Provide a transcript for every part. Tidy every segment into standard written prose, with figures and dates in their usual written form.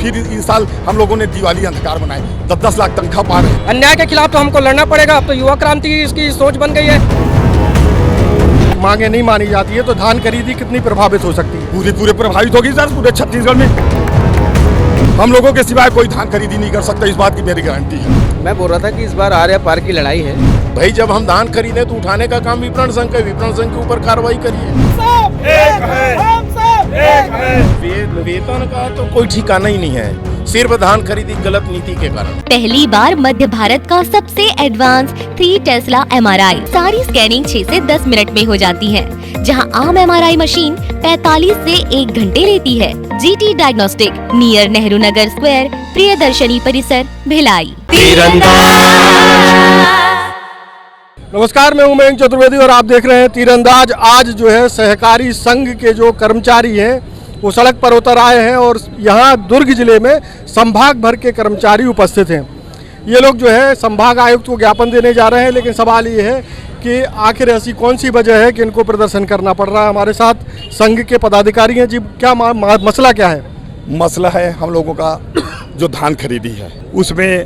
फिर इस साल हम लोगों ने दिवाली अंधकार बनाए, 10-10 लाख तनख्वाह पा रहे हैं। अन्याय के खिलाफ तो हमको लड़ना पड़ेगा। अब तो युवा क्रांति इसकी सोच बन गई है। मांगे नहीं मानी जाती है तो धान खरीदी कितनी प्रभावित हो सकती है? पूरे प्रभावित होगी सर। पूरे छत्तीसगढ़ में हम लोगों के सिवाय कोई धान खरीदी नहीं कर सकता, इस बात की मेरी गारंटी है। मैं बोल रहा था कि इस बार आर्या पार की लड़ाई है। भाई जब हम धान खरीदे तो उठाने का काम विपणन संघ का, विपणन संघ के ऊपर कार्रवाई करिए। वेतन का तो कोई ठिकाना ही नहीं है, सिर्फ धान खरीदी गलत नीति के कारण। पहली बार मध्य भारत का सबसे एडवांस 3 टेस्ला MRI। सारी स्कैनिंग 6 से 10 मिनट में हो जाती है, जहां आम MRI मशीन 45 से 1 घंटे लेती है। GT diagnostic, near Nehru Nagar square, Priyadarshini परिसर, भिलाई। नमस्कार, मैं उमेश चतुर्वेदी और आप देख रहे हैं तीरंदाज। आज जो है सहकारी संघ के जो कर्मचारी हैं वो सड़क पर उतर आए हैं और यहाँ दुर्ग जिले में संभाग भर के कर्मचारी उपस्थित हैं। ये लोग जो है संभाग आयुक्त को ज्ञापन देने जा रहे हैं, लेकिन सवाल ये है कि आखिर ऐसी कौन सी वजह है कि इनको प्रदर्शन करना पड़ रहा है। हमारे साथ संघ के पदाधिकारी हैं जी, क्या मसला क्या है? मसला है हम लोगों का जो धान खरीदी है, उसमें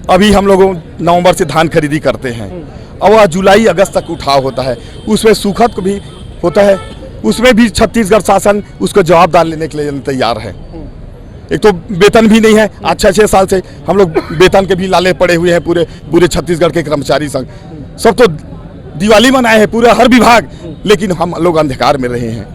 अभी हम लोग नवंबर से धान खरीदी करते हैं और वह जुलाई अगस्त तक उठाव होता है। उसमें सूखत को भी होता है, उसमें भी छत्तीसगढ़ शासन उसको जवाबदार लेने के लिए तैयार है। एक तो वेतन भी नहीं है, 6 साल से हम लोग वेतन के भी लाले पड़े हुए हैं। पूरे छत्तीसगढ़ के कर्मचारी संघ सब तो दिवाली मनाए हैं, पूरा हर विभाग, लेकिन हम लोग अंधकार में रहे हैं।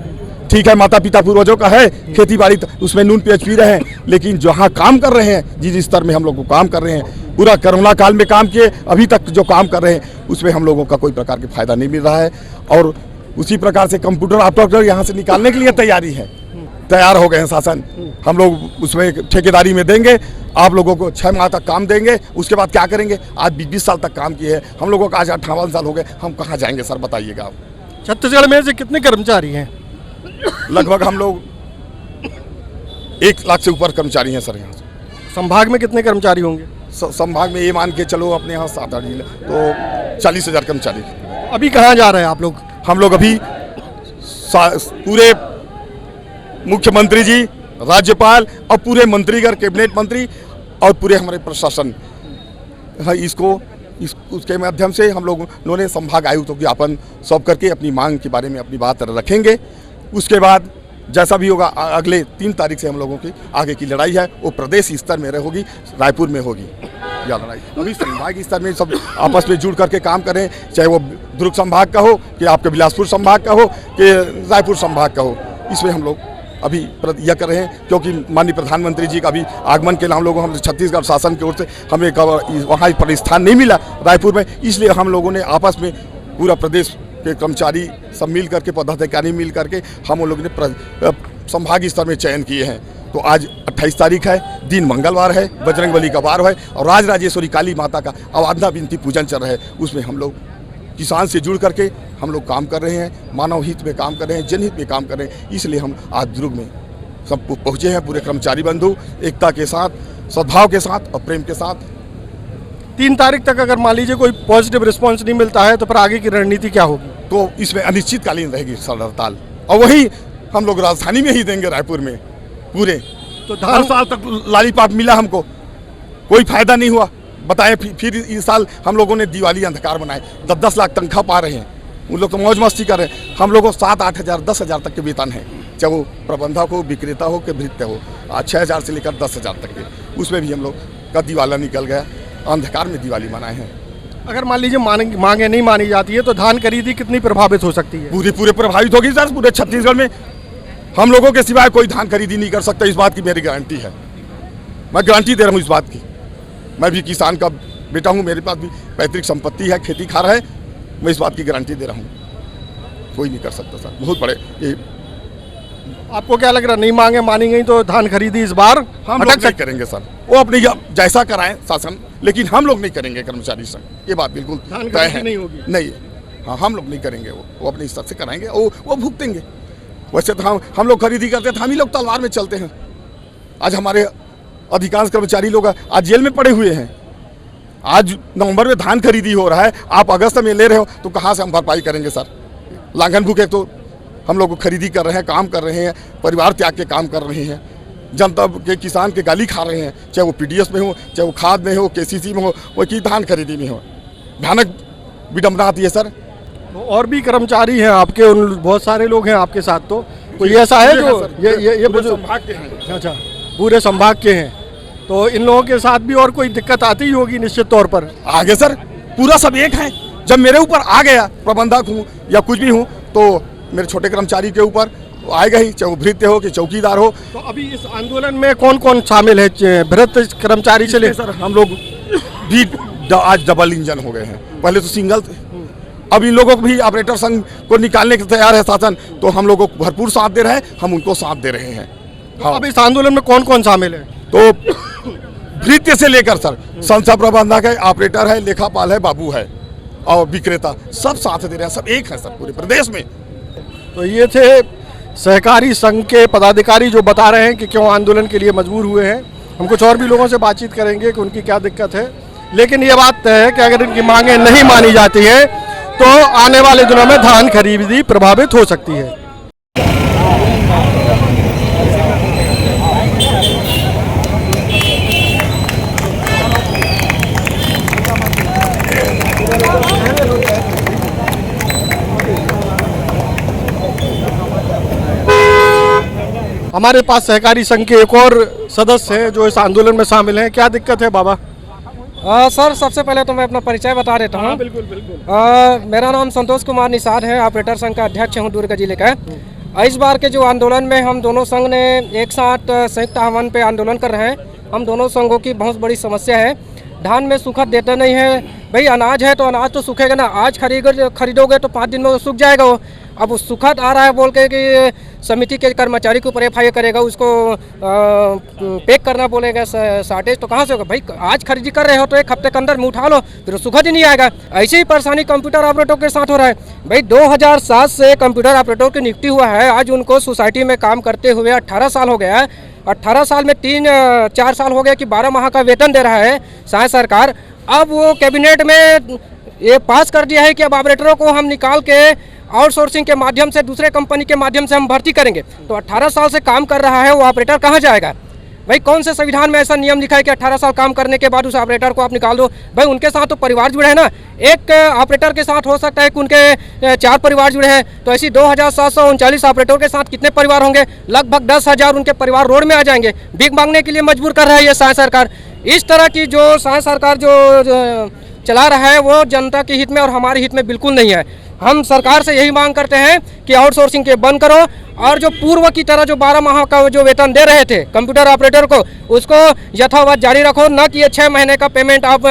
ठीक है, माता पिता पूर्वजों का है खेती बाड़ी, उसमें नून पेच पी रहे हैं, लेकिन जहाँ काम कर रहे हैं, जिस स्तर में हम लोग को काम कर रहे हैं, पूरा कोरोना काल में काम किए, अभी तक जो काम कर रहे हैं उसमें हम लोगों का कोई प्रकार के फायदा नहीं मिल रहा है। और उसी प्रकार से कंप्यूटर ऑपरेटर यहाँ से निकालने के लिए तैयार हो गए हैं शासन। हम लोग उसमें ठेकेदारी में देंगे, आप लोगों को 6 माह तक काम देंगे, उसके बाद क्या करेंगे? आज 20 साल तक काम किए हैं हम लोगों का, आज 58 साल हो गए, हम कहाँ जाएंगे सर, बताइएगा आप। छत्तीसगढ़ में से कितने कर्मचारी हैं? लगभग हम लोग 1 लाख से ऊपर कर्मचारी हैं सर यहाँ से। संभाग में कितने कर्मचारी होंगे? संभाग में ये मान के चलो अपने यहाँ 7-8 जिले, तो 40,000 कर्मचारी। अभी कहाँ जा रहे हैं आप लोग? हम लोग अभी पूरे मुख्यमंत्री जी, राज्यपाल और पूरे मंत्रीगण, कैबिनेट मंत्री और पूरे हमारे प्रशासन, उसके माध्यम से हम लोगों ने संभाग आयुक्त को ज्ञापन सौंप करके अपनी मांग के बारे में अपनी बात रखेंगे। उसके बाद जैसा भी होगा, अगले 3 तारीख से हम लोगों की आगे की लड़ाई है वो प्रदेश स्तर में होगी, रायपुर में होगी यह लड़ाई। अभी संभाग स्तर में सब आपस में जुड़ करके काम करें, चाहे वो दुर्ग संभाग का हो कि आपके बिलासपुर संभाग का हो कि रायपुर संभाग का हो। इसमें हम लोग अभी यह कर रहे हैं, क्योंकि माननीय प्रधानमंत्री जी का भी आगमन के लिए हम छत्तीसगढ़ शासन की ओर से हमें वहाँ पर स्थान नहीं मिला रायपुर में, इसलिए हम लोगों ने आपस में पूरा प्रदेश के कर्मचारी सब मिल करके, पदाधिकारी मिल करके हम लोग ने संभाग स्तर में चयन किए हैं। तो आज 28 तारीख है, दिन मंगलवार है, बजरंगबली का वार है और राजराजेश्वरी काली माता का अवाधना बिनती पूजन चल रहा है। उसमें हम लोग किसान से जुड़ करके हम लोग काम कर रहे हैं, मानव हित में काम कर रहे हैं, जनहित में काम कर रहे हैं। इसलिए हम आज दुर्ग में सब पहुँचे हैं, पूरे कर्मचारी बंधु एकता के साथ, सद्भाव के साथ और प्रेम के साथ। 3 तारीख तक अगर मान लीजिए कोई पॉजिटिव रिस्पॉन्स नहीं मिलता है तो फिर आगे की रणनीति क्या होगी? तो इसमें अनिश्चितकालीन रहेगी सर हड़ताल, और वही हम लोग राजधानी में ही देंगे, रायपुर में पूरे। तो हर साल तक लॉलीपॉप मिला हमको, कोई फायदा नहीं हुआ। बताएं, फिर इस साल हम लोगों ने दिवाली अंधकार बनाए, 10-10 लाख तनख्वाह पा रहे हैं। उन लोग तो मौज मस्ती कर रहे हैं। हम लोगों को 7-8 हज़ार 10 हज़ार तक के वेतन है, चाहे वो प्रबंधक हो, विक्रेता हो कि भृत्य हो, 6 हज़ार से लेकर 10 हज़ार तक के। उसमें भी हम लोग का दिवाला निकल गया, अंधकार में दिवाली मनाए हैं। अगर मान लीजिए मांगे नहीं मानी जाती है तो धान खरीदी कितनी प्रभावित हो सकती है? पूरे प्रभावित होगी सर। पूरे छत्तीसगढ़ में हम लोगों के सिवाय कोई धान खरीदी नहीं कर सकता, इस बात की मेरी गारंटी है। मैं गारंटी दे रहा हूँ इस बात की। मैं भी किसान का बेटा हूँ, मेरे पास भी पैतृक संपत्ति है, खेती खार है, मैं इस बात की गारंटी दे रहा हूँ। कोई नहीं कर सकता सर, बहुत बड़े ये। आपको क्या लग रहा है, नहीं मांगे मानी गई तो धान खरीदी इस बार हम लोग नहीं करेंगे सर? वो अपने जैसा कराएं शासन, लेकिन हम लोग नहीं करेंगे कर्मचारी संघ, ये बात बिल्कुल तय है। नहीं होगी? नहीं, हाँ, हम लोग नहीं करेंगे। वो अपने स्तर से कराएंगे, वो भुगतेंगे। वैसे तो हम लोग खरीदी करते हैं, हम ही लोग तलवार में चलते हैं। आज हमारे अधिकांश कर्मचारी लोग आज जेल में पड़े हुए हैं। आज नवंबर में धान खरीदी हो रहा है, आप अगस्त में ले रहे हो, तो कहाँ से हम भरपाई करेंगे सर? लांघन भूखे तो हम लोग खरीदी कर रहे हैं, काम कर रहे हैं, परिवार त्याग के काम कर रहे हैं। जनता के किसान के गाली खा रहे हैं, चाहे वो पीडीएस में हो, चाहे वो खाद में हो, केसीसी में हो, वो की धान खरीदी में हो। भयानक विडम्बना आती है सर। तो और भी कर्मचारी हैं आपके, उन बहुत सारे लोग हैं आपके साथ, तो कोई ऐसा है जो ये बुजुर्ग संभाग के हैं। अच्छा, पूरे संभाग के हैं, तो इन लोगों के साथ भी और कोई दिक्कत आती ही होगी निश्चित तौर पर। आगे सर पूरा सब एक है। जब मेरे ऊपर आ गया, प्रबंधक हूँ या कुछ भी हूँ, तो मेरे छोटे कर्मचारी के ऊपर आएगा ही, चाहे वो भृत्य हो कि चौकीदार हो। तो अभी इस आंदोलन में कौन कौन शामिल है? भ्रष्ट कर्मचारी से ले सर हम लोग भी आज डबल इंजन हो गए हैं, पहले तो सिंगल थे। अब इन लोगों को भी ऑपरेटर संघ को निकालने के तैयार है शासन, तो हम लोगों को भरपूर साथ दे रहे हैं, हम उनको साथ दे रहे हैं। तो अब इस आंदोलन में कौन कौन शामिल है? तो भृत्य से लेकर सर संस्था प्रबंधक है, ऑपरेटर है, लेखापाल है, बाबू है और विक्रेता, सब साथ दे रहे हैं, सब एक है सर पूरे प्रदेश में। तो ये थे सहकारी संघ के पदाधिकारी जो बता रहे हैं कि क्यों आंदोलन के लिए मजबूर हुए हैं। हम कुछ और भी लोगों से बातचीत करेंगे कि उनकी क्या दिक्कत है, लेकिन ये बात तय है कि अगर इनकी मांगें नहीं मानी जाती हैं तो आने वाले दिनों में धान खरीदी प्रभावित हो सकती है। हमारे पास सहकारी संघ के एक और सदस्य हैं जो इस आंदोलन में शामिल हैं। क्या दिक्कत है बाबा? सर सबसे पहले तो मैं अपना परिचय बता देता हूँ। बिल्कुल बिल्कुल। मेरा नाम संतोष कुमार निषाद है, ऑपरेटर संघ का अध्यक्ष हूँ दुर्ग जिले का। इस बार के जो आंदोलन में हम दोनों संघ ने एक साथ संयुक्त आह्वान पे आंदोलन कर रहे हैं। हम दोनों संघों की बहुत बड़ी समस्या है, धान में सूखा देता नहीं है। भाई अनाज है तो अनाज तो सूखेगा ना, आज खरीदोगे तो 5 दिन में वो सूख जाएगा। वो अब वो सुखद आ रहा है बोल के कि समिति के कर्मचारी के ऊपर एफआईआर करेगा, उसको पैक करना बोलेगा शार्टेज, तो कहाँ से होगा भाई? आज खरीदी कर रहे हो तो 1 हफ्ते के अंदर में उठा लो, फिर सुखद ही नहीं आएगा। ऐसी ही परेशानी कंप्यूटर ऑपरेटर के साथ हो रहा है। भाई 2007 से कंप्यूटर ऑपरेटर की नियुक्ति हुआ है, आज उनको सोसाइटी में काम करते हुए 18 साल हो गया है। 18 साल में 3-4 साल हो गया कि 12 माह का वेतन दे रहा है शायद सरकार। अब वो कैबिनेट में ये पास कर दिया है कि अब ऑपरेटरों को हम निकाल के आउटसोर्सिंग के माध्यम से दूसरे कंपनी के माध्यम से हम भर्ती करेंगे। तो 18 साल से काम कर रहा है वो ऑपरेटर कहाँ जाएगा? भाई कौन से संविधान में ऐसा नियम लिखा है कि 18 साल काम करने के बाद उस ऑपरेटर को आप निकाल दो? भाई उनके साथ तो परिवार जुड़े हैं ना। एक ऑपरेटर के साथ हो सकता है कि उनके 4 परिवार जुड़े हैं, तो ऐसी 2739 ऑपरेटर के साथ कितने परिवार होंगे? लगभग 10,000 उनके परिवार रोड में आ जाएंगे। भीख मांगने के लिए मजबूर कर रहा है ये शायद सरकार। इस तरह की जो शायद सरकार जो चला रहा है वो जनता के हित में और हमारे हित में बिल्कुल नहीं है। हम सरकार से यही मांग करते हैं कि आउटसोर्सिंग के बंद करो और जो पूर्व की तरह जो 12 माह का जो वेतन दे रहे थे कंप्यूटर ऑपरेटर को, उसको यथावत जारी रखो, न कि ये 6 महीने का पेमेंट आप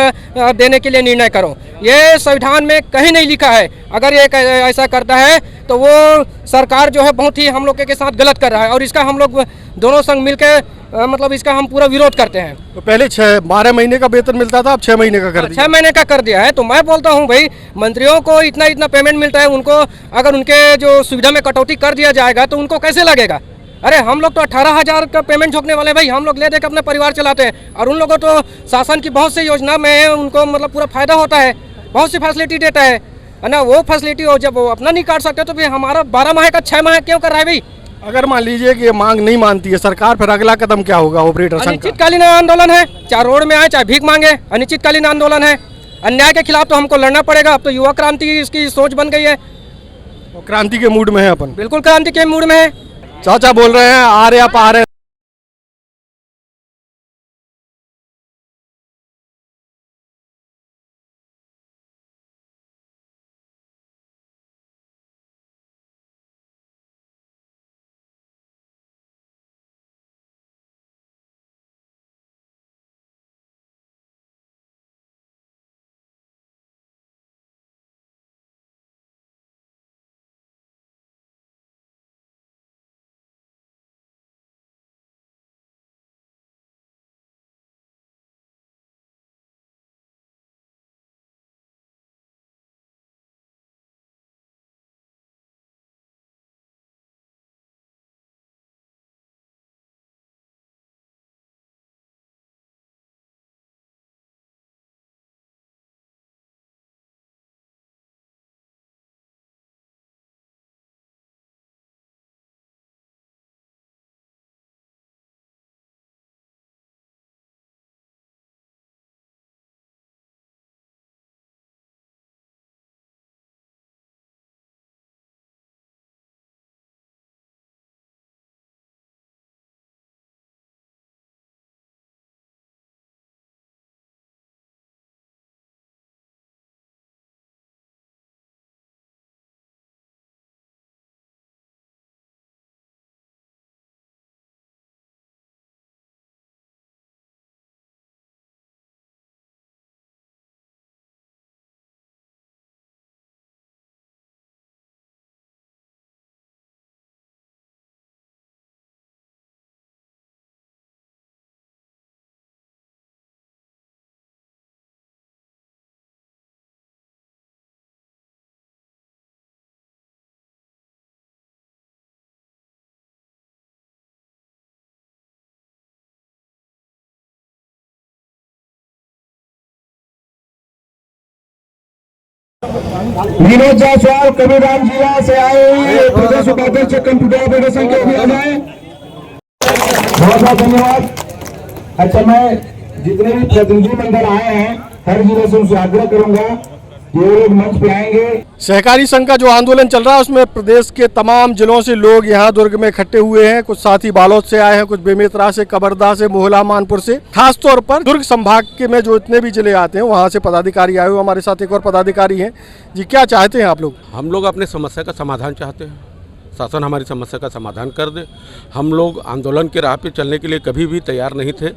देने के लिए निर्णय करो। ये संविधान में कहीं नहीं लिखा है। अगर ये ऐसा करता है तो वो सरकार जो है बहुत ही हम लोग के साथ गलत कर रहा है और इसका हम लोग दोनों संघ मिलकर मतलब इसका हम पूरा विरोध करते हैं। तो पहले 12 महीने का वेतन मिलता था, अब 6 महीने का कर दिया। 6 महीने का कर दिया है। तो मैं बोलता हूँ भाई मंत्रियों को इतना पेमेंट मिलता है, उनको अगर उनके जो सुविधा में कटौती कर दिया जाएगा तो उनको कैसे लगेगा? अरे हम लोग तो 18,000 का पेमेंट झोंकने वाले भाई, हम लोग ले दे के अपने परिवार चलाते हैं और उन लोगों तो शासन की बहुत सी योजना में उनको मतलब पूरा फायदा होता है, बहुत सी फैसिलिटी देता है ना। वो फैसिलिटी हो जब वो अपना नहीं काट सकते तो फिर हमारा 12 माह का 6 माह क्यों कर रहा है भाई? अगर मान लीजिए कि ये मांग नहीं मानती है सरकार, फिर अगला कदम क्या होगा ऑपरेटर संघ का? अनिश्चितकालीन आंदोलन है, चाहे रोड में आए चाहे भीख मांगे, अनिश्चितकालीन आंदोलन है। अन्याय के खिलाफ तो हमको लड़ना पड़ेगा। अब तो युवा क्रांति की इसकी सोच बन गई है। तो क्रांति के मूड में है अपन? बिल्कुल क्रांति के मूड में है। चाचा बोल रहे हैं आर्य पार विनोद जायसवाल कबीरधाम जिला से आए हुए प्रदेश उपाध्यक्ष कंप्यूटर ऑपरेटर संघ के भी आ जाए। बहुत बहुत धन्यवाद। अच्छा, मैं जितने भी प्रतिनिधि मंडल आए हैं हर जिले से उनसे आग्रह करूंगा कि वो लोग मंच पे आएंगे। सहकारी संघ का जो आंदोलन चल रहा है उसमें प्रदेश के तमाम जिलों से लोग यहाँ दुर्ग में इकट्ठे हुए हैं। कुछ साथी बालोद से आए हैं, कुछ बेमेतरा से, कबरदा से, मोहला, मानपुर से। खास तौर पर दुर्ग संभाग के में जो इतने भी जिले आते हैं वहाँ से पदाधिकारी आए हुए। हमारे साथ एक और पदाधिकारी हैं जी। क्या चाहते हैं आप लोग? हम लोग अपने समस्या का समाधान चाहते हैं, शासन हमारी समस्या का समाधान कर दे। हम लोग आंदोलन के राह पे चलने के लिए कभी भी तैयार नहीं थे।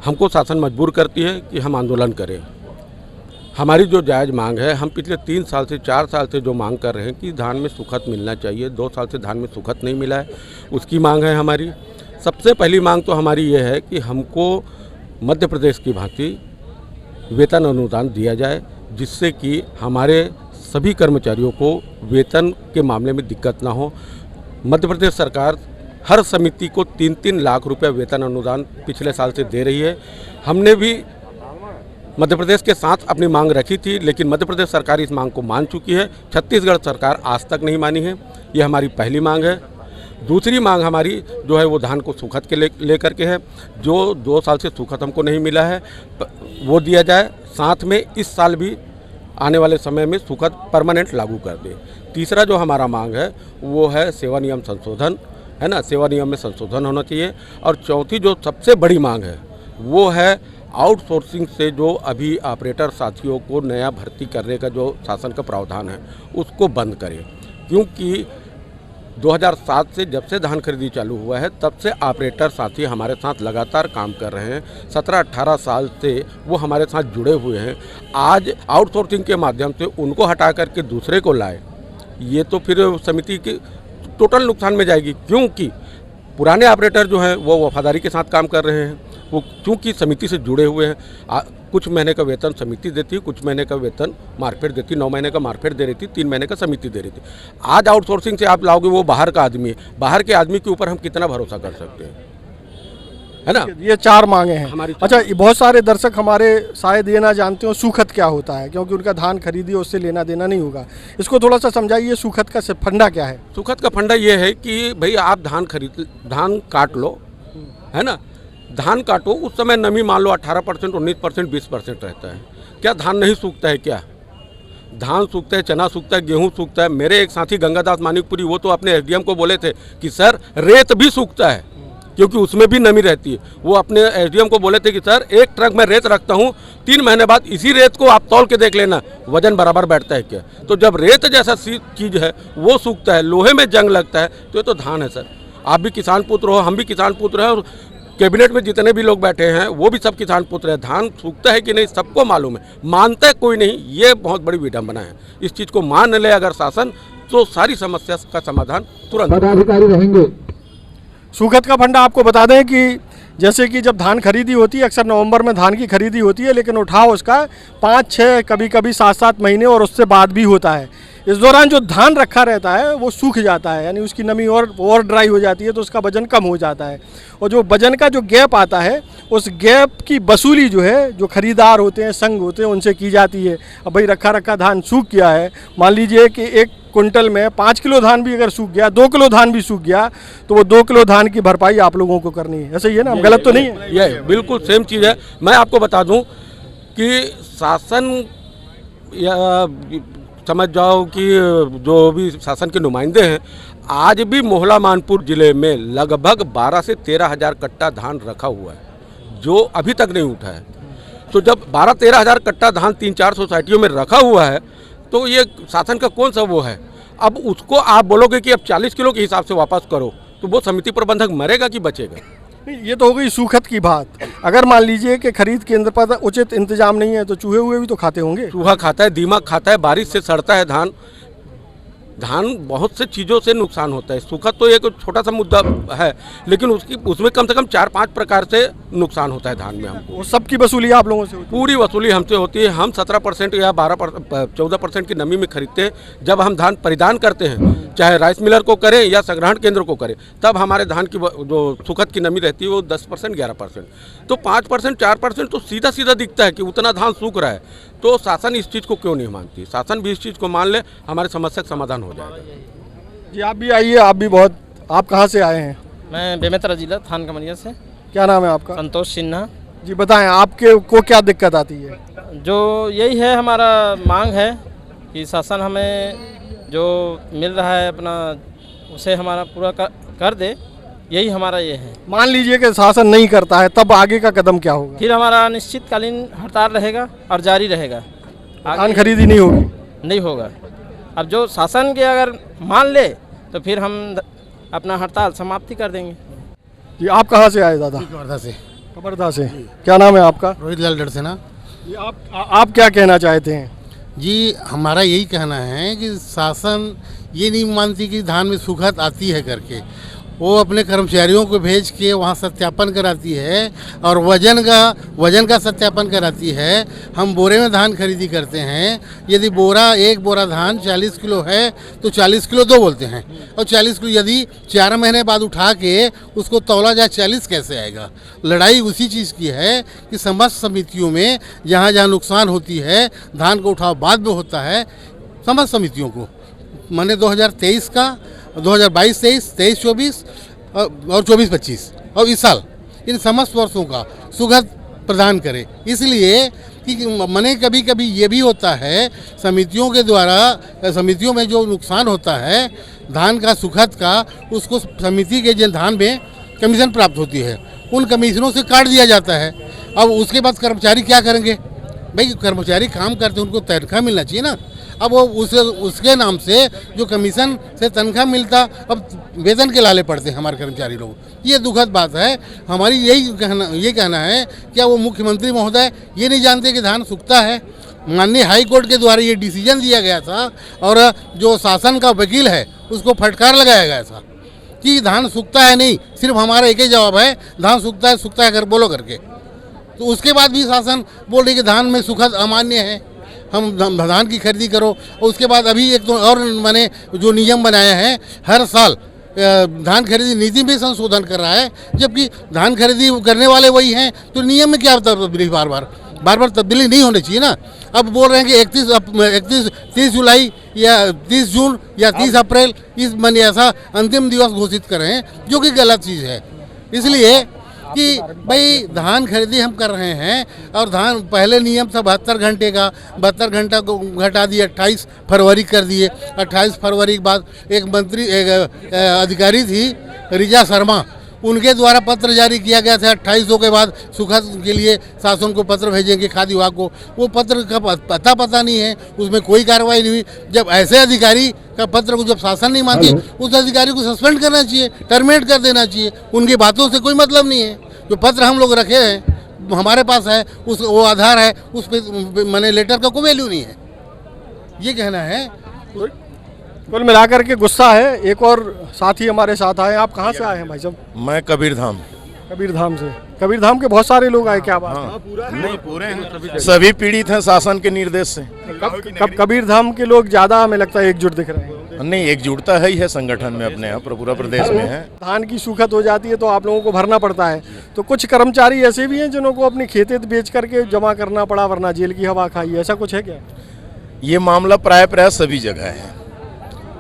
हमको शासन मजबूर करती है कि हम आंदोलन करें। हमारी जो जायज़ मांग है, हम पिछले 3 साल से 4 साल से जो मांग कर रहे हैं कि धान में सुखत मिलना चाहिए। 2 साल से धान में सुखत नहीं मिला है, उसकी मांग है हमारी। सबसे पहली मांग तो हमारी ये है कि हमको मध्य प्रदेश की भांति वेतन अनुदान दिया जाए, जिससे कि हमारे सभी कर्मचारियों को वेतन के मामले में दिक्कत ना हो। मध्य प्रदेश सरकार हर समिति को 3-3 लाख रुपए वेतन अनुदान पिछले साल से दे रही है। हमने भी मध्य प्रदेश के साथ अपनी मांग रखी थी, लेकिन मध्य प्रदेश सरकार इस मांग को मान चुकी है। छत्तीसगढ़ सरकार आज तक नहीं मानी है। ये हमारी पहली मांग है। दूसरी मांग हमारी जो है वो धान को सुखत के लेकर के है। जो 2 साल से सुखत हमको नहीं मिला है वो दिया जाए। साथ में इस साल भी आने वाले समय में सुखत परमानेंट लागू कर दे। तीसरा जो हमारा मांग है वो है सेवा नियम संशोधन, है ना, सेवा नियम में संशोधन होना चाहिए। और चौथी जो सबसे बड़ी मांग है वो है आउटसोर्सिंग से जो अभी ऑपरेटर साथियों को नया भर्ती करने का जो शासन का प्रावधान है उसको बंद करें। क्योंकि 2007 से जब से धान खरीदी चालू हुआ है तब से ऑपरेटर साथी हमारे साथ लगातार काम कर रहे हैं। 17-18 साल से वो हमारे साथ जुड़े हुए हैं। आज आउटसोर्सिंग के माध्यम से उनको हटा करके दूसरे को लाए, ये तो फिर समिति के टोटल नुकसान में जाएगी। क्योंकि पुराने ऑपरेटर जो हैं वो वफादारी के साथ काम कर रहे हैं, वो क्योंकि समिति से जुड़े हुए हैं। कुछ महीने का वेतन समिति देती, कुछ महीने का वेतन मार्केट देती, 9 महीने का मार्केट दे रही थी, 3 महीने का समिति दे रही थी। आज आउटसोर्सिंग से आप लाओगे, वो बाहर का आदमी है, बाहर के आदमी के ऊपर हम कितना भरोसा कर सकते हैं, है ना। ये 4 मांगे हैं हमारी। अच्छा, बहुत सारे दर्शक हमारे शायद ये ना जानते हो सूखत क्या होता है, क्योंकि उनका धान खरीदी उससे लेना देना नहीं होगा। इसको थोड़ा सा समझाइए, सूखत का फंडा क्या है? सूखत का फंडा ये है कि भाई आप धान काट लो, है ना, धान काटो, उस समय नमी मान लो 18%, 19%, 20% रहता है। क्या धान नहीं सूखता है? क्या धान सूखता है, चना सूखता है, गेहूं सूखता है। मेरे एक साथी गंगादास मानिकपुरी, वो तो अपने एसडीएम को बोले थे कि सर रेत भी सूखता है, क्योंकि उसमें भी नमी रहती है। वो अपने एसडीएम को बोले थे कि सर 1 ट्रक में रेत रखता हूँ, 3 महीने बाद इसी रेत को आप तौल के देख लेना, वजन बराबर बैठता है क्या। तो जब रेत जैसा चीज़ है वो सूखता है, लोहे में जंग लगता है, तो ये तो धान है सर। आप भी किसान पुत्र हो, हम भी किसान पुत्र हैं, और कैबिनेट में जितने भी लोग बैठे हैं वो भी सब किसान पुत्र हैं। धान सूखता है कि नहीं सबको मालूम है, मानता है कोई नहीं। ये बहुत बड़ी विडंबना है। इस चीज़ को मान ले अगर शासन, तो सारी समस्या का समाधान तुरंत पदाधिकारी रहेंगे। सूखत का फंडा आपको बता दें कि जैसे कि जब धान खरीदी होती है, अक्सर नवंबर में धान की खरीदी होती है, लेकिन उठाव उसका 5-6 कभी कभी 7-7 महीने और उससे बाद भी होता है। इस दौरान जो धान रखा रहता है वो सूख जाता है, यानी उसकी नमी और ड्राई हो जाती है, तो उसका वजन कम हो जाता है। और जो वजन का जो गैप आता है, उस गैप की वसूली जो है, जो खरीदार होते हैं, संघ होते हैं, उनसे की जाती है। अब भाई रखा धान सूख गया है, मान लीजिए कि 1 कुंटल में 5 किलो धान भी अगर सूख गया, 2 किलो धान भी सूख गया, तो वो 2 किलो धान की भरपाई आप लोगों को करनी है। ऐसा ही है ना, गलत तो नहीं है? ये बिल्कुल सेम चीज़ है। मैं आपको बता दूं कि शासन, या समझ जाओ कि जो भी शासन के नुमाइंदे हैं, आज भी मोहला मानपुर ज़िले में लगभग 12 से 13 हज़ार कट्टा धान रखा हुआ है, जो अभी तक नहीं उठा है। तो जब 12-13 हज़ार कट्टा धान 3-4 सोसाइटियों में रखा हुआ है, तो ये शासन का कौन सा वो है। अब उसको आप बोलोगे कि अब 40 किलो के हिसाब से वापस करो, तो वो समिति प्रबंधक मरेगा कि बचेगा? ये तो हो गई सूखत की बात। अगर मान लीजिए कि खरीद केंद्र पर उचित इंतजाम नहीं है, तो चूहे हुए भी तो खाते होंगे। चूहा खाता है, दीमक खाता है, बारिश से सड़ता है धान बहुत से चीज़ों से नुकसान होता है। सूखत तो एक छोटा सा मुद्दा है, लेकिन उसमें कम से कम 4-5 प्रकार से नुकसान होता है धान में हमको। वो सबकी वसूली आप लोगों से होती पूरी वसूली हमसे होती है। हम 17% या 14% की नमी में खरीदते हैं। जब हम धान परिधान करते हैं, चाहे राइस मिलर को करें या संग्रहण केंद्र को करें, तब हमारे धान की जो सुखद की नमी रहती है वो 10% 11%। तो 5% 4% तो सीधा सीधा दिखता है कि उतना धान सूख रहा है। तो शासन इस चीज़ को क्यों नहीं मानती? शासन भी इस चीज़ को मान ले, हमारे समस्या का समाधान हो जाएगा। जी आप भी आइए, आप भी बहुत, आप कहाँ से आए हैं? मैं बेमेतरा जिला थान कमरिया से। क्या नाम है आपका? संतोष सिन्हा। जी बताएं, आपके को क्या दिक्कत आती है? जो यही है हमारा मांग है कि शासन हमें जो मिल रहा है अपना उसे हमारा पूरा कर दे, यही हमारा ये है। मान लीजिए कि शासन नहीं करता है, तब आगे का कदम क्या होगा? फिर हमारा निश्चितकालीन हड़ताल रहेगा और जारी रहेगा। धान खरीदी नहीं होगी? नहीं होगा। अब जो शासन के अगर मान ले तो फिर हम अपना हड़ताल समाप्ति कर देंगे। जी आप कहाँ से आए दादा? वर्धा से। कबरदा से। क्या नाम है आपका? रोहित लाल डरसेना। जी आप क्या कहना चाहते हैं? जी हमारा यही कहना है कि शासन ये नहीं मानती कि धान में सुखद आती है करके, वो अपने कर्मचारियों को भेज के वहाँ सत्यापन कराती है और वजन का सत्यापन कराती है। हम बोरे में धान खरीदी करते हैं। यदि एक बोरा धान 40 किलो है तो 40 किलो दो बोलते हैं, और 40 किलो यदि 4 महीने बाद उठा के उसको तौला जाए 40 कैसे आएगा? लड़ाई उसी चीज़ की है कि समस्त समितियों में जहाँ जहाँ नुकसान होती है, धान का उठाव बाद में होता है, समस्त समितियों को मैंने 2023 का 2022-23, 23-24 और 24-25 और इस साल इन समस्त वर्षों का सुगत प्रदान करे। इसलिए कि मैंने कभी कभी ये भी होता है समितियों के द्वारा, समितियों में जो नुकसान होता है धान का सुखद का, उसको समिति के जो धान में कमीशन प्राप्त होती है, उन कमीशनों से काट दिया जाता है। अब उसके बाद कर्मचारी क्या करेंगे? भाई कर्मचारी काम करते हैं, उनको तनख्वाह मिलना चाहिए ना। अब वो उसके नाम से जो कमीशन से तनख्वाह मिलता, अब वेतन के लाले पड़ते हैं हमारे कर्मचारी लोग। ये दुखद बात है। हमारी ये कहना है, क्या वो मुख्यमंत्री महोदय ये नहीं जानते कि धान सूखता है? माननीय हाई कोर्ट के द्वारा ये डिसीजन दिया गया था और जो शासन का वकील है उसको फटकार लगाया गया था कि धान सूखता है नहीं। सिर्फ हमारा एक ही जवाब है, धान सूखता है कर बोलो करके। तो उसके बाद भी शासन बोल रही कि धान में सुखद अमान्य है, हम धान की खरीदी करो। और उसके बाद अभी एक तो और मैंने जो नियम बनाया है, हर साल धान खरीदी नीति में संशोधन कर रहा है, जबकि धान खरीदी करने वाले वही हैं, तो नियम में क्या तब्दीली बार बार तब्दीली नहीं होनी चाहिए ना। अब बोल रहे हैं कि 30 जुलाई या 30 जून या 30 अप्रैल इस महीने ऐसा अंतिम दिवस घोषित कर रहे हैं, जो कि गलत चीज़ है। इसलिए कि भाई धान खरीदी हम कर रहे हैं और धान पहले नियम था 72 घंटे का, 72 घंटा को घटा दिए 28 फरवरी कर दिए। 28 फरवरी के बाद एक अधिकारी थी रिजा शर्मा, उनके द्वारा पत्र जारी किया गया था 28 के बाद सुखद के लिए शासन को पत्र भेजेंगे खाद्य विभाग को। वो पत्र का पता नहीं है, उसमें कोई कार्रवाई नहीं हुई। जब ऐसे अधिकारी का पत्र को जब शासन नहीं मानती, उस अधिकारी को सस्पेंड करना चाहिए, टर्मिनेट कर देना चाहिए। उनकी बातों से कोई मतलब नहीं है। जो पत्र हम लोग रखे हैं हमारे पास है, वो आधार है, उस पर मैंने लेटर का कोई वैल्यू नहीं है, ये कहना है। कुल मिलाकर के गुस्सा है। एक और साथी हमारे साथ आए। आप कहाँ से आए हैं भाई साहब? मैं कबीरधाम। कबीरधाम से। कबीरधाम के बहुत सारे लोग आए, क्या बात? हाँ, नहीं पूरे हैं, सभी पीड़ित हैं शासन के निर्देश से। कबीरधाम के लोग ज़्यादा हमें लगता है एकजुट दिख रहे हैं। नहीं, एकजुटता है ही है संगठन में अपने यहाँ, पूरा प्रदेश में है। धान की सूखत हो जाती है तो आप लोगों को भरना पड़ता है, तो कुछ कर्मचारी ऐसे भी हैं जिनको अपनी खेतें बेच करके जमा करना पड़ा, वरना जेल की हवा खाई, ऐसा कुछ है क्या? ये मामला प्राय सभी जगह है।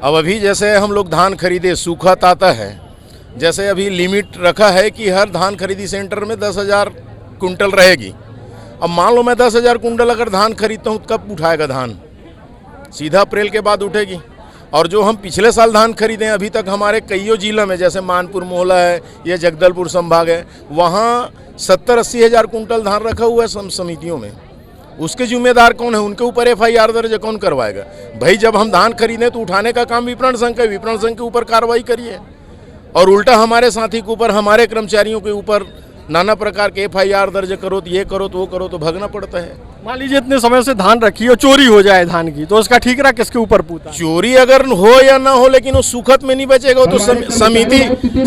अब अभी जैसे हम लोग धान खरीदे, सूखत आता है, जैसे अभी लिमिट रखा है कि हर धान खरीदी सेंटर में 10,000 कुंटल रहेगी। अब मान लो मैं 10,000 कुंटल अगर धान खरीदता हूँ, कब उठाएगा धान? सीधा अप्रैल के बाद उठेगी। और जो हम पिछले साल धान खरीदे अभी तक हमारे कईयों जिलों में, जैसे मानपुर मोहला है या जगदलपुर संभाग है, वहाँ 70-80 हज़ार कुंटल धान रखा हुआ है समितियों में। उसके जिम्मेदार कौन है? उनके ऊपर FIR दर्ज कौन करवाएगा? भाई जब हम धान खरीदें तो उठाने का काम विपणन संघ का, विपणन संघ के ऊपर कार्रवाई करिए, और उल्टा हमारे साथी के ऊपर, हमारे कर्मचारियों के ऊपर नाना प्रकार के FIR दर्ज करो तो ये करो तो वो करो, तो भागना पड़ता है। मान लीजिए इतने समय से धान रखी और चोरी हो जाए धान की, तो उसका ठीकरा किसके ऊपर पूता? चोरी अगर हो या ना हो, लेकिन वो सुखत में नहीं बचेगा, तो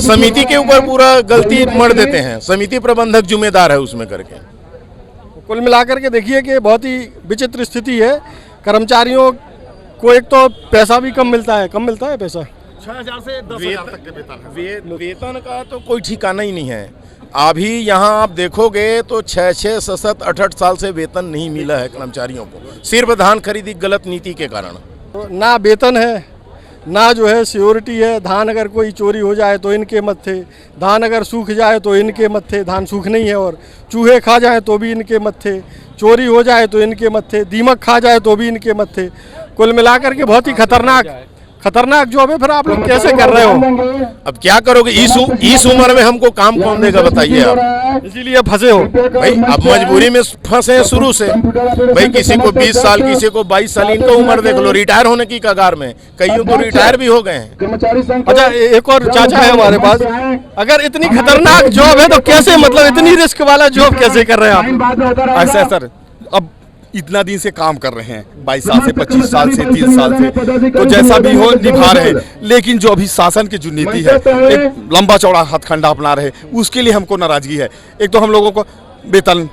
समिति के ऊपर पूरा गलती मर देते हैं। समिति प्रबंधक जिम्मेदार है उसमें करके। कुल मिलाकर के देखिए कि बहुत ही विचित्र स्थिति है। कर्मचारियों को एक तो पैसा भी कम मिलता है पैसा 6,000 से 10,000 तक के वेतन है। वेतन का तो कोई ठिकाना ही नहीं है। अभी यहाँ आप देखोगे तो 6-6, 7-7, 8-8 साल से वेतन नहीं मिला है कर्मचारियों को, सिर्फ धान खरीदी गलत नीति के कारण। तो ना वेतन है, ना जो है सिक्योरिटी है। धान अगर कोई चोरी हो जाए तो इनके मत्थे, धान अगर सूख जाए तो इनके मत्थे, धान सूख नहीं है, और चूहे खा जाए तो भी इनके मत्थे, चोरी हो जाए तो इनके मत्थे, दीमक खा जाए तो भी इनके मत्थे। कुल मिलाकर के बहुत ही खतरनाक जॉब है। फिर आप लोग कैसे कर रहे हो? अब क्या करोगे, इस उम्र में हमको काम कौन देगा बताइए आप? इसीलिए फंसे हो भाई। अब मजबूरी में फंसे हैं शुरू से भाई। किसी को 20 साल, किसी को 22 साल, इनका उम्र देख लो, रिटायर होने की कगार में, कईयों तो रिटायर भी हो गए हैं। अच्छा, एक और चाचा है हमारे पास। अगर इतनी खतरनाक जॉब है तो कैसे, मतलब इतनी रिस्क वाला जॉब कैसे कर रहे हैं आप? ऐसा है सर, अब इतना दिन से काम कर रहे हैं, 22 साल से, 25 साल से, 30 साल से, तो जैसा भी हो निभा रहे हैं। लेकिन जो अभी शासन की जो नीति है, एक लंबा चौड़ा हथकंडा अपना रहे, उसके लिए हमको नाराजगी है। एक तो हम लोगों को वेतन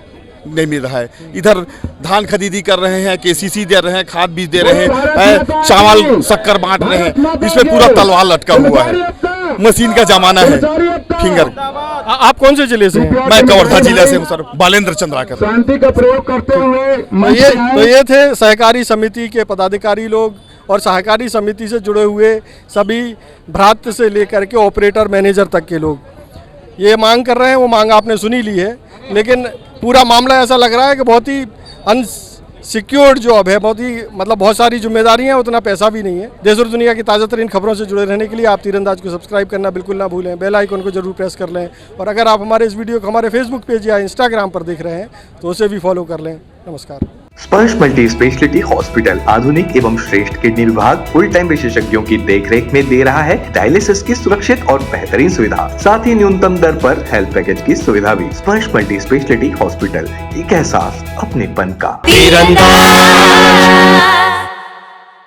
नहीं मिल रहा है, इधर धान खरीदी कर रहे हैं, KCC दे रहे हैं, खाद बीज दे रहे हैं, चावल शक्कर बांट रहे हैं, इसमें पूरा तलवार लटका हुआ है। मशीन का जमाना है, फिंगर। आप कौन से जिले से हैं? मैं कवर्धा जिले से हूँ सर, बालेंद्र चंद्राकर। शांति का प्रयोग करते हुए तो ये थे सहकारी समिति के पदाधिकारी लोग और सहकारी समिति से जुड़े हुए सभी भ्रात से लेकर के ऑपरेटर मैनेजर तक के लोग ये मांग कर रहे हैं। वो मांग आपने सुनी ली है, लेकिन पूरा मामला ऐसा लग रहा है कि बहुत ही अनसिक्योर्ड जॉब है, बहुत ही मतलब बहुत सारी जिम्मेदारियां, उतना पैसा भी नहीं है। देश और दुनिया की ताज़ा तरीन खबरों से जुड़े रहने के लिए आप तीरंदाज को सब्सक्राइब करना बिल्कुल ना भूलें, बेल आइकन को जरूर प्रेस कर लें, और अगर आप हमारे इस वीडियो को हमारे फेसबुक पेज या इंस्टाग्राम पर देख रहे हैं तो उसे भी फॉलो कर लें। नमस्कार। स्पर्श मल्टी स्पेशलिटी हॉस्पिटल आधुनिक एवं श्रेष्ठ किडनी विभाग फुल टाइम विशेषज्ञों की देखरेख में दे रहा है डायलिसिस की सुरक्षित और बेहतरीन सुविधा, साथ ही न्यूनतम दर पर हेल्थ पैकेज की सुविधा भी। स्पर्श मल्टी स्पेशलिटी हॉस्पिटल, एक एहसास अपनेपन का।